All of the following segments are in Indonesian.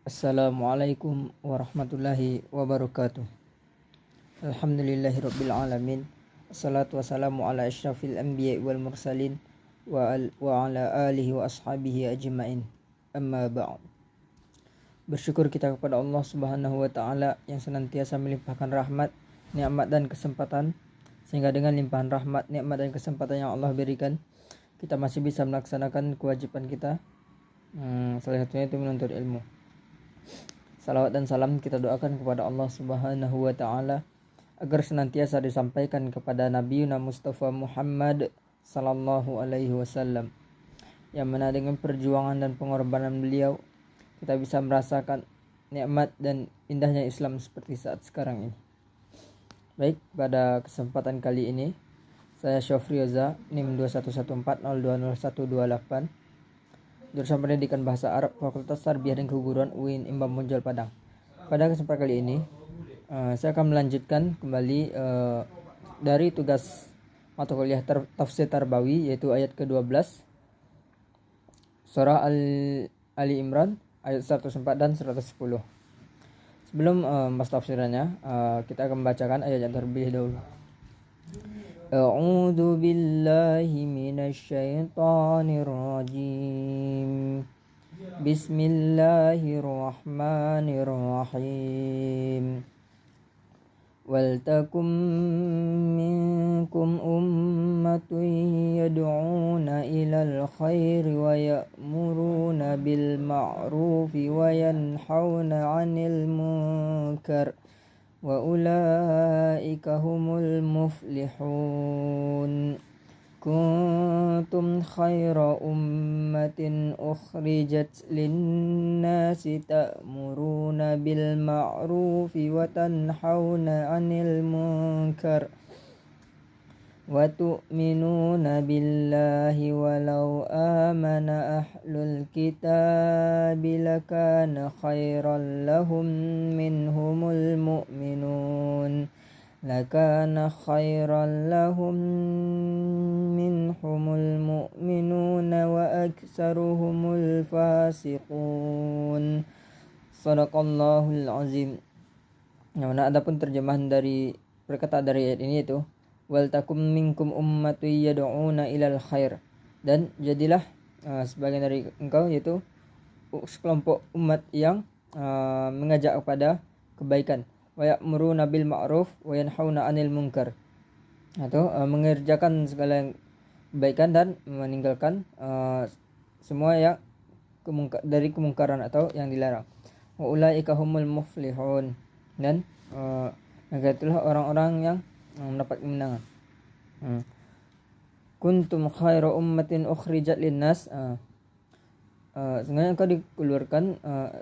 Assalamualaikum warahmatullahi wabarakatuh. Alhamdulillahirabbil alamin. Assalatu wassalamu ala asyrafil anbiya'i wal mursalin wa ala alihi wa ashabihi ajmain. Amma ba'd. Bersyukur kita kepada Allah Subhanahu wa taala yang senantiasa melimpahkan rahmat, nikmat dan kesempatan, sehingga dengan limpahan rahmat, nikmat dan kesempatan yang Allah berikan, kita masih bisa melaksanakan kewajiban kita. Salah satunya itu menuntut ilmu. Salawat dan salam kita doakan kepada Allah Subhanahu wa taala agar senantiasa disampaikan kepada Nabi Mustafa Muhammad sallallahu alaihi wasallam, yang mana dengan perjuangan dan pengorbanan beliau kita bisa merasakan nikmat dan indahnya Islam seperti saat sekarang ini. Baik, pada kesempatan kali ini saya Syofri Oza, NIM 2114020128, jurusan Pendidikan Bahasa Arab, Fakultas Tarbiyah dan Keguruan UIN Imam Bonjol Padang. Pada kesempatan kali ini saya akan melanjutkan kembali dari tugas mata kuliah Tafsir Tarbawi, yaitu ayat ke-12 surah Ali Imran ayat 104 dan 110. Sebelum membahas tafsirannya, kita akan membacakan ayat yang terlebih dahulu. A'udzu billahi minasyaitonir rajim. Bismillahirrahmanirrahim. Waltakum minkum ummatun yad'una ilal khairi wa ya'muruna bil ma'rufi wa yanhauna 'anil munkar wa ulaika humul muflihun. Kuntum khaira ummatin ukhrijat linnasi ta'muruna bil ma'rufi wa tanhauna 'anil munkar wa tu'minuna billahi walau amana ahlul kitabi lakana khairan lahum minhumul mu'minun lakana khairan lahum minhumul mu'minuna wa aktsaruhumul fasiqun. Shadaqallahul azim. Nah, adapun terjemahan dari perkataan dari ayat ini itu wal takum minkum ummatun yad'una ilal khair, dan jadilah sebagian dari engkau, yaitu sekelompok umat yang mengajak kepada kebaikan, wa ya'muruna bil ma'ruf wa yanhauna 'anil munkar, atau mengerjakan segala kebaikan dan meninggalkan semua yang dari kemungkaran atau yang dilarang. Wa ulaika humul muflihun, dan mereka itulah orang-orang yang mendapat kemenangan. Kuntum khaira ummatin ukhrijat linnas, sebenarnya engkau dikeluarkan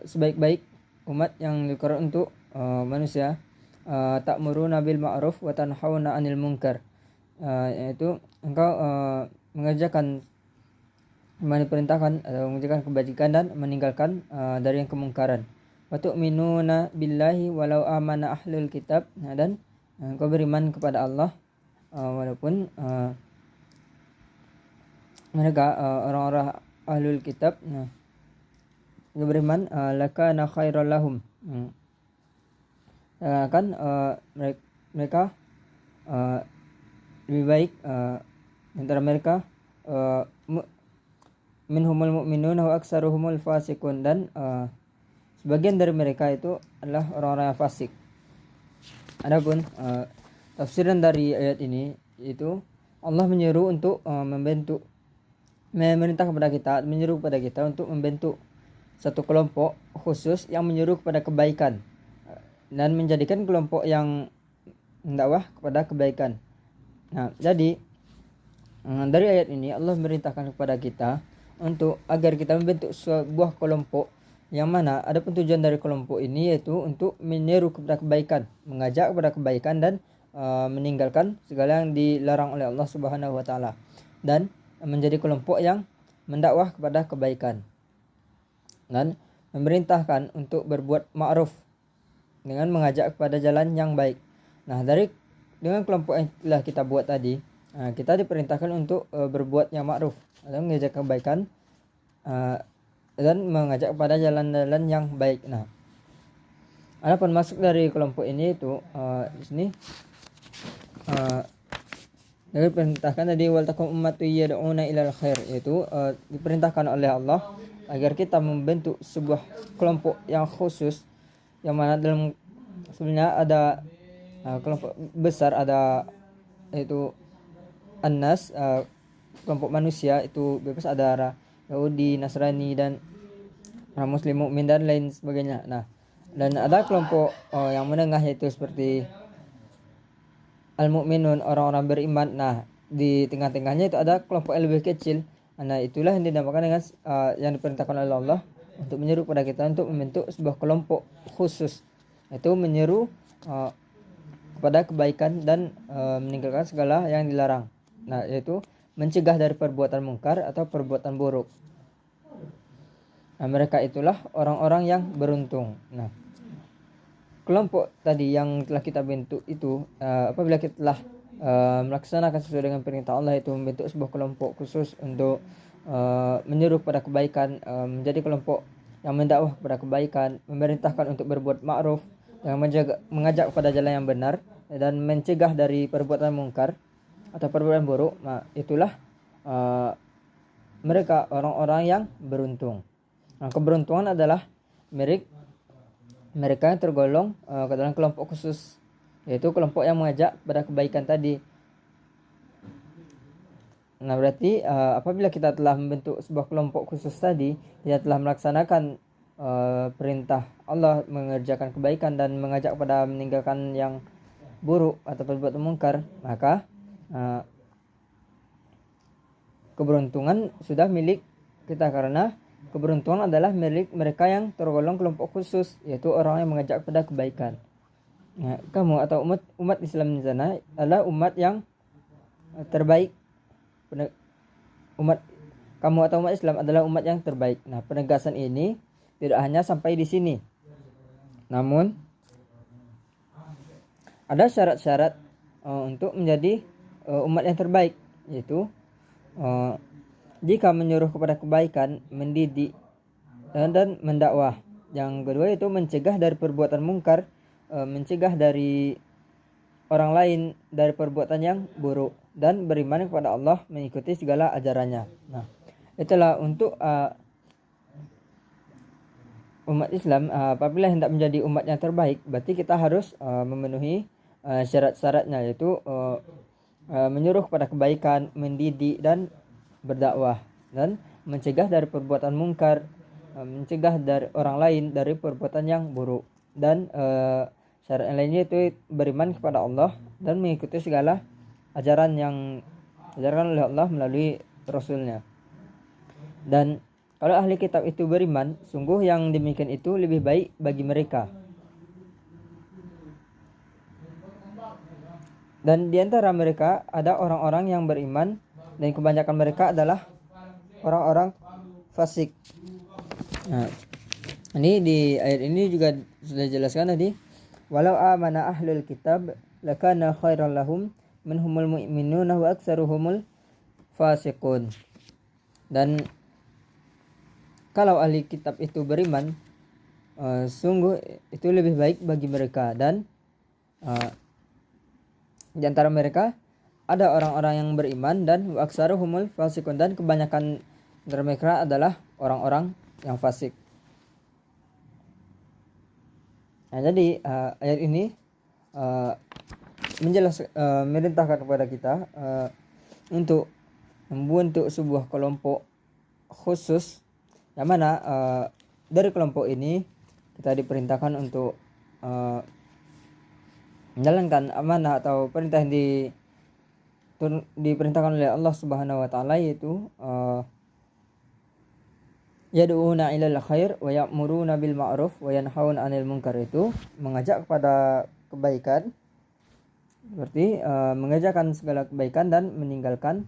sebaik-baik umat yang dikeluarkan untuk manusia. Ta'muruna bil ma'ruf wa tanhauna 'anil munkar, yaitu engkau mengerjakan, diperintahkan atau mengerjakan kebajikan dan meninggalkan dari yang kemungkaran. Wa tu'minuna billahi walau amana ahlul kitab, dan engkau beriman kepada Allah walaupun mereka orang-orang ahlul kitab. Engkau beriman, lakana khairal lahum, akan mereka lebih baik antara mereka minhumul mu'minun wa aktsaruhumul fasiqun, dan sebagian dari mereka itu adalah orang-orang yang fasik. Adapun tafsiran dari ayat ini, itu Allah menyeru untuk memerintah kepada kita, menyeru kepada kita untuk membentuk satu kelompok khusus yang menyeru kepada kebaikan dan menjadikan kelompok yang mendakwah kepada kebaikan. Nah, jadi dari ayat ini Allah memerintahkan kepada kita untuk agar kita membentuk sebuah kelompok yang mana ada tujuan dari kelompok ini, yaitu untuk menyeru kepada kebaikan, mengajak kepada kebaikan, dan meninggalkan segala yang dilarang oleh Allah Subhanahu wa taala, dan menjadi kelompok yang mendakwah kepada kebaikan dan memerintahkan untuk berbuat ma'ruf dengan mengajak kepada jalan yang baik. Nah, dengan kelompok yang telah kita buat tadi, kita diperintahkan untuk berbuat yang ma'ruf atau mengajak kebaikan dan mengajak kepada jalan-jalan yang baik. Nah, adapun masuk dari kelompok ini itu di sini dari perintahkan tadi wal takum ummatu yad'una ilal khair, yaitu diperintahkan oleh Allah agar kita membentuk sebuah kelompok yang khusus, yang mana dalam sebenarnya ada kelompok besar, ada yaitu An-Nas, kelompok manusia itu bebas, ada Yahudi, Nasrani, dan Muslim, mukmin, dan lain sebagainya. Nah, dan ada kelompok yang menengah, yaitu seperti Al-Mu'minun, orang-orang beriman. Nah, di tengah-tengahnya itu ada kelompok yang lebih kecil. Nah, itulah yang dinamakan dengan yang diperintahkan oleh Allah untuk menyeru pada kita untuk membentuk sebuah kelompok khusus, yaitu menyeru kepada kebaikan dan meninggalkan segala yang dilarang. Nah, yaitu mencegah dari perbuatan mungkar atau perbuatan buruk. Nah, mereka itulah orang-orang yang beruntung. Nah, kelompok tadi yang telah kita bentuk itu, apabila kita telah melaksanakan sesuai dengan perintah Allah, itu membentuk sebuah kelompok khusus untuk menyeru kepada kebaikan, menjadi kelompok yang mendakwah kepada kebaikan, memerintahkan untuk berbuat ma'ruf, yang mengajak kepada jalan yang benar, dan mencegah dari perbuatan mungkar atau perbuatan buruk. Nah, itulah mereka orang-orang yang beruntung. Nah, keberuntungan adalah milik mereka yang tergolong ke dalam kelompok khusus, yaitu kelompok yang mengajak pada kebaikan tadi. Nah, berarti apabila kita telah membentuk sebuah kelompok khusus tadi, kita telah melaksanakan perintah Allah mengerjakan kebaikan dan mengajak pada meninggalkan yang buruk atau perbuatan mungkar, maka keberuntungan sudah milik kita, karena keberuntungan adalah milik mereka yang tergolong kelompok khusus, yaitu orang yang mengajak pada kebaikan. Nah, kamu atau umat Islam di sana adalah umat yang terbaik. Kamu atau umat Islam adalah umat yang terbaik. Nah, penegasan ini tidak hanya sampai di sini, namun ada syarat-syarat untuk menjadi umat yang terbaik, yaitu jika menyuruh kepada kebaikan, mendidik, dan mendakwah. Yang kedua itu mencegah dari perbuatan mungkar, mencegah dari orang lain dari perbuatan yang buruk, dan beriman kepada Allah, mengikuti segala ajarannya. Nah, itulah untuk umat Islam. Apabila hendak menjadi umat yang terbaik, berarti kita harus memenuhi syarat-syaratnya, yaitu menyuruh kepada kebaikan, mendidik, dan berdakwah, dan mencegah dari perbuatan mungkar, mencegah dari orang lain dari perbuatan yang buruk, dan syarat yang lainnya itu beriman kepada Allah dan mengikuti segala ajaran yang diajarkan oleh Allah melalui Rasulnya. Dan kalau ahli kitab itu beriman, sungguh yang demikian itu lebih baik bagi mereka. Dan di antara mereka ada orang-orang yang beriman, dan kebanyakan mereka adalah orang-orang fasik. Nah, ini di ayat ini juga sudah dijelaskan tadi, walau amana ahlul kitab lakana khairan lahum minhumul mu'minuna wa aktsaruhumul fasiqun. Dan kalau ahli kitab itu beriman, sungguh itu lebih baik bagi mereka, dan di antara mereka ada orang-orang yang beriman, dan wa aktsaruhumul fasiqun, dan kebanyakan dari mereka adalah orang-orang yang fasik. Nah, jadi ayat ini merintahkan kepada kita untuk membentuk sebuah kelompok khusus, yang mana dari kelompok ini kita diperintahkan untuk menjalankan amanah atau perintah yang diperintahkan oleh Allah Subhanahu wa taala, yaitu yad'una ilal khair wa ya'muruna bil ma'ruf wa yanhauna 'anil munkar, itu mengajak kepada kebaikan, berarti mengerjakan segala kebaikan dan meninggalkan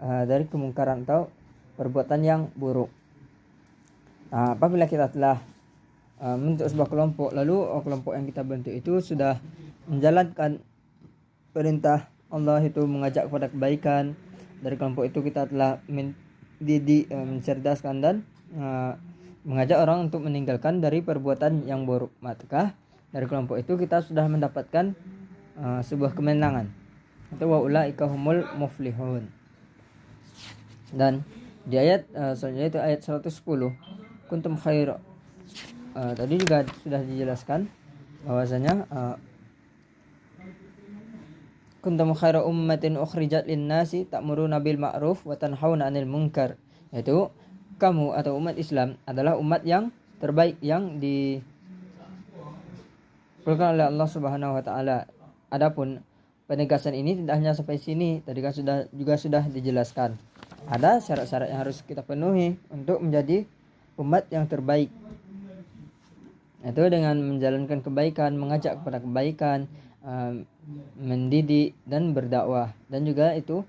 dari kemungkaran atau perbuatan yang buruk. Apabila kita telah membentuk sebuah kelompok, lalu kelompok yang kita bentuk itu sudah menjalankan perintah Allah, itu mengajak kepada kebaikan, dari kelompok itu kita telah mendidik, mencerdaskan, dan mengajak orang untuk meninggalkan dari perbuatan yang buruk, maka dari kelompok itu kita sudah mendapatkan sebuah kemenangan. Itu wa ulaika humul muflihun. Dan di ayat selanjutnya itu ayat 110, kuntum khair, tadi juga sudah dijelaskan bahwasanya kuntum khaira ummatin ukhrijat lin-nasi ta'muruna bil ma'ruf wa tanhauna 'anil munkar, yaitu kamu atau umat Islam adalah umat yang terbaik yang dikeluarkan oleh Allah Subhanahu wa taala. Adapun penegasan ini tidak hanya sampai sini, tadi kan sudah dijelaskan. Ada syarat-syarat yang harus kita penuhi untuk menjadi umat yang terbaik. Itu dengan menjalankan kebaikan, mengajak kepada kebaikan, mendidik dan berdakwah, dan juga itu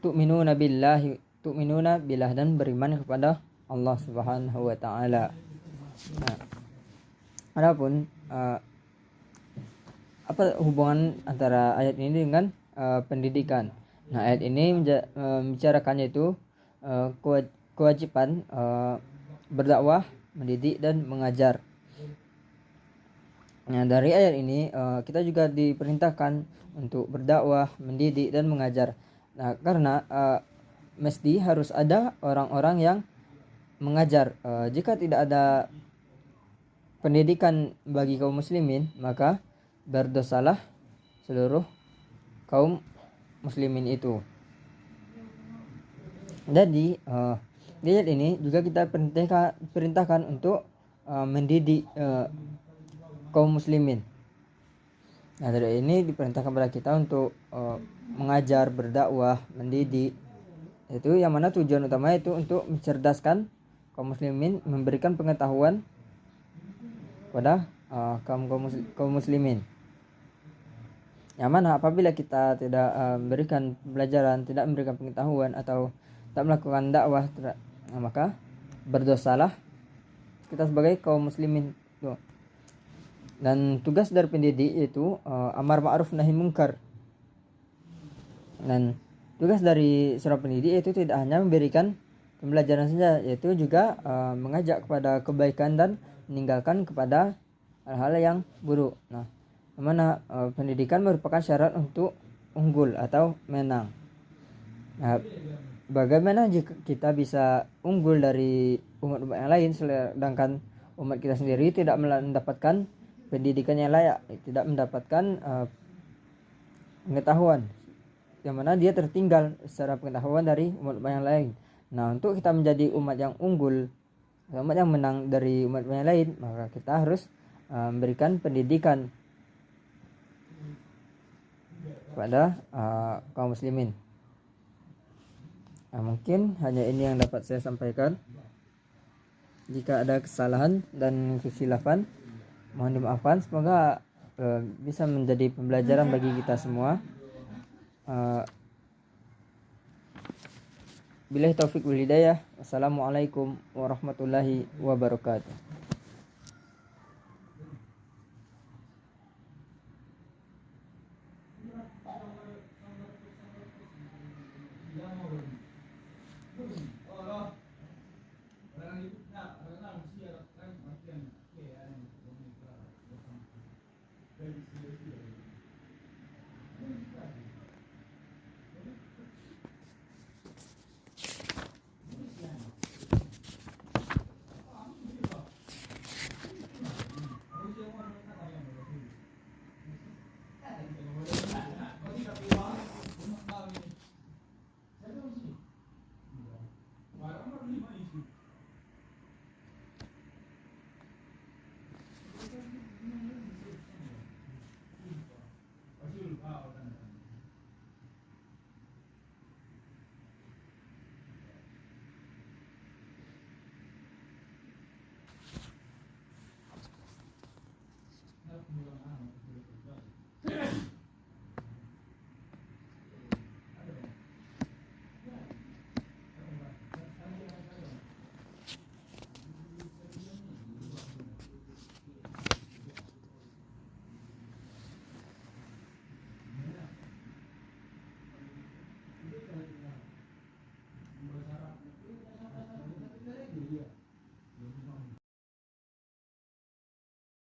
tu'minuna billah dan beriman kepada Allah Subhanahu wa taala. Nah, adapun apa hubungan antara ayat ini dengan pendidikan? Nah, ayat ini membicarakannya itu kewajiban berdakwah, mendidik dan mengajar. Nah, dari ayat ini kita juga diperintahkan untuk berdakwah, mendidik dan mengajar. Nah, karena mesti harus ada orang-orang yang mengajar. Jika tidak ada pendidikan bagi kaum muslimin, maka berdosalah seluruh kaum muslimin itu. Jadi di ayat ini juga kita perintahkan untuk mendidik kaum muslimin. Nah, dari ini diperintahkan kepada kita untuk mengajar, berdakwah, mendidik. Itu yang mana tujuan utama itu untuk mencerdaskan kaum muslimin, memberikan pengetahuan kepada kaum muslimin. Yang mana apabila kita tidak memberikan pembelajaran, tidak memberikan pengetahuan atau tak melakukan dakwah, maka berdosalah kita sebagai kaum muslimin. Dan tugas dari pendidik itu amar ma'ruf nahi munkar. Dan tugas dari seorang pendidik itu tidak hanya memberikan pembelajaran saja, yaitu juga mengajak kepada kebaikan dan meninggalkan kepada hal-hal yang buruk. Nah, mana pendidikan merupakan syarat untuk unggul atau menang. Nah, bagaimana jika kita bisa unggul dari umat-umat yang lain, sedangkan umat kita sendiri tidak mendapatkan pendidikan yang layak, tidak mendapatkan pengetahuan, yang mana dia tertinggal secara pengetahuan dari umat-umat yang lain. Nah, untuk kita menjadi umat yang unggul, umat yang menang dari umat-umat yang lain, maka kita harus memberikan pendidikan kepada kaum muslimin. Nah, mungkin hanya ini yang dapat saya sampaikan. Jika ada kesalahan dan kekhilafan, mohon dimaafkan. Semoga bisa menjadi pembelajaran bagi kita semua. Billahi taufik wal hidayah. Wassalamualaikum warahmatullahi wabarakatuh.